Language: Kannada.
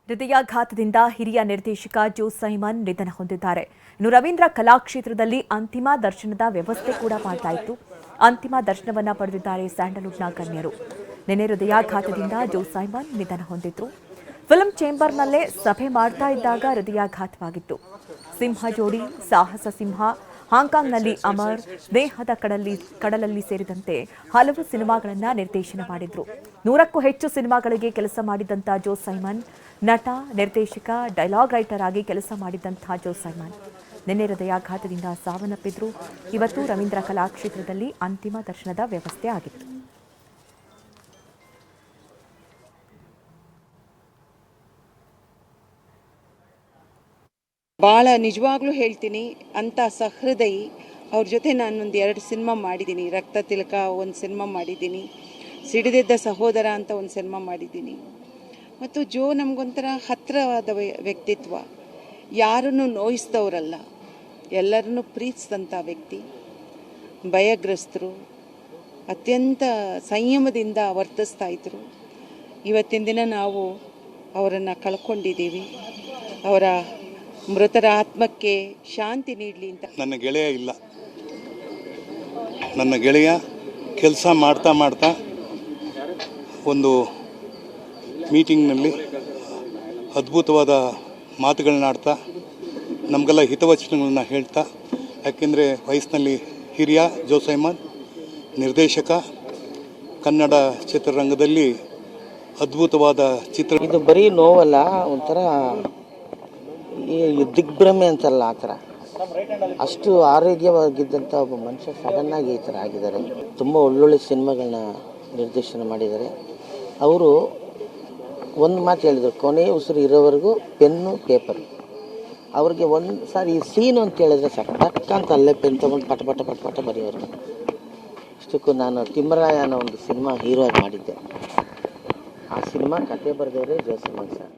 ಹೃದಯಾಘಾತದಿಂದ ಹಿರಿಯ ನಿರ್ದೇಶಕ ಜೋ ಸೈಮನ್ ನಿಧನ ಹೊಂದಿದ್ದಾರೆ. ಇನ್ನು ರವೀಂದ್ರ ಕಲಾಕ್ಷೇತ್ರದಲ್ಲಿ ಅಂತಿಮ ದರ್ಶನದ ವ್ಯವಸ್ಥೆ ಕೂಡ ಮಾಡ್ತಾ ಇತ್ತು. ಅಂತಿಮ ದರ್ಶನವನ್ನ ಪಡೆದಿದ್ದಾರೆ ಸ್ಯಾಂಡಲ್ವುಡ್ನ ಗಣ್ಯರು. ನಿನ್ನೆ ಹೃದಯಾಘಾತದಿಂದ ಜೋ ಸೈಮನ್ ನಿಧನ ಹೊಂದಿದ್ರು. ಫಿಲ್ಮ್ ಚೇಂಬರ್ನಲ್ಲೇ ಸಭೆ ಮಾಡ್ತಾ ಇದ್ದಾಗ ಹೃದಯಾಘಾತವಾಗಿತ್ತು. ಸಿಂಹ ಜೋಡಿ, ಸಾಹಸ ಸಿಂಹ, ಹಾಂಗ್ಕಾಂಗ್ನಲ್ಲಿ ಅಮರ್, ಸ್ನೇಹದ ಕಡಲಲ್ಲಿ ಸೇರಿದಂತೆ ಹಲವು ಸಿನಿಮಾಗಳನ್ನು ನಿರ್ದೇಶನ ಮಾಡಿದ್ರು. 100ಕ್ಕೂ ಹೆಚ್ಚು ಸಿನಿಮಾಗಳಿಗೆ ಕೆಲಸ ಮಾಡಿದಂಥ ಜೋ ಸೈಮನ್ ನಟ, ನಿರ್ದೇಶಕ, ಡೈಲಾಗ್ ರೈಟರ್ ಆಗಿ ಕೆಲಸ ಮಾಡಿದಂಥ ಜೋ ಸೈಮನ್ ನಿನ್ನೆ ಹೃದಯಾಘಾತದಿಂದ ಸಾವನ್ನಪ್ಪಿದ್ರು. ಇವತ್ತು ರವೀಂದ್ರ ಕಲಾಕ್ಷೇತ್ರದಲ್ಲಿ ಅಂತಿಮ ದರ್ಶನದ ವ್ಯವಸ್ಥೆ ಆಗಿತ್ತು. ಭಾಳ ನಿಜವಾಗ್ಲೂ ಹೇಳ್ತೀನಿ, ಅಂಥ ಸಹೃದಯಿ ಅವ್ರ ಜೊತೆ ನಾನೊಂದು 2 ಸಿನಿಮಾ ಮಾಡಿದ್ದೀನಿ. ರಕ್ತ ತಿಲಕ ಒಂದು ಸಿನಿಮಾ ಮಾಡಿದ್ದೀನಿ, ಸಿಡಿದೆದ್ದ ಸಹೋದರ ಅಂತ ಒಂದು ಸಿನಿಮಾ ಮಾಡಿದ್ದೀನಿ. ಮತ್ತು ಜೋ ನಮಗೊಂಥರ ಹತ್ತಿರವಾದ ವ್ಯಕ್ತಿತ್ವ, ಯಾರನ್ನು ನೋಯಿಸಿದವರಲ್ಲ, ಎಲ್ಲರನ್ನೂ ಪ್ರೀತಿಸಿದಂಥ ವ್ಯಕ್ತಿ. ಭಯಗ್ರಸ್ತರು, ಅತ್ಯಂತ ಸಂಯಮದಿಂದ ವರ್ತಿಸ್ತಾ ಇದ್ರು. ಇವತ್ತಿನ ದಿನ ನಾವು ಅವರನ್ನು ಕಳ್ಕೊಂಡಿದ್ದೀವಿ. ಅವರ ಮೃತರ ಆತ್ಮಕ್ಕೆ ಶಾಂತಿ ನೀಡಲಿ ಅಂತ. ನನ್ನ ಗೆಳೆಯ ಇಲ್ಲ, ನನ್ನ ಗೆಳೆಯ ಕೆಲಸ ಮಾಡ್ತಾ ಒಂದು ಮೀಟಿಂಗ್ನಲ್ಲಿ ಅದ್ಭುತವಾದ ಮಾತುಗಳನ್ನ ಆಡ್ತಾ ನಮಗೆಲ್ಲ ಹಿತವಚನಗಳನ್ನ ಹೇಳ್ತಾ, ಯಾಕೆಂದರೆ ವಯಸ್ಸಿನಲ್ಲಿ ಹಿರಿಯ ಜೋ ಸೈಮನ್ ನಿರ್ದೇಶಕ, ಕನ್ನಡ ಚಿತ್ರರಂಗದಲ್ಲಿ ಅದ್ಭುತವಾದ ಚಿತ್ರ. ಇದು ಬರೀ ನೋವಲ್ಲ, ಒಂಥರ ಈ ದಿಗ್ಭ್ರಮೆ ಅಂತಲ್ಲ, ಆ ಥರ ಅಷ್ಟು ಆರೋಗ್ಯವಾಗಿದ್ದಂಥ ಒಬ್ಬ ಮನುಷ್ಯ ಸಡನ್ನಾಗಿ ಈ ಥರ ಆಗಿದ್ದಾರೆ. ತುಂಬ ಒಳ್ಳೊಳ್ಳೆ ಸಿನಿಮಾಗಳನ್ನ ನಿರ್ದೇಶನ ಮಾಡಿದ್ದಾರೆ. ಅವರು ಒಂದು ಮಾತು ಹೇಳಿದರು, ಕೊನೆಯ ಉಸಿರು ಇರೋವರೆಗೂ ಪೆನ್ನು ಪೇಪರ್. ಅವ್ರಿಗೆ ಒಂದು ಸಾರಿ ಈ ಸೀನು ಅಂತ ಹೇಳಿದ್ರೆ ಸಾಕು, ಟಕ್ ಅಂತ ಅಲ್ಲೇ ಪೆನ್ ತೊಗೊಂಡು ಪಟ ಬರೆಯೋರು. ಅಷ್ಟಕ್ಕೂ ನಾನು ತಿಮ್ಮರಾಯ ಅನ್ನೋ ಒಂದು ಸಿನಿಮಾ ಹೀರೋ ಆಗಿ ಮಾಡಿದ್ದೆ. ಆ ಸಿನಿಮಾ ಕತೆ ಬರೆದವರೇ ಜೋ ಸೈಮನ್ ಸರ್.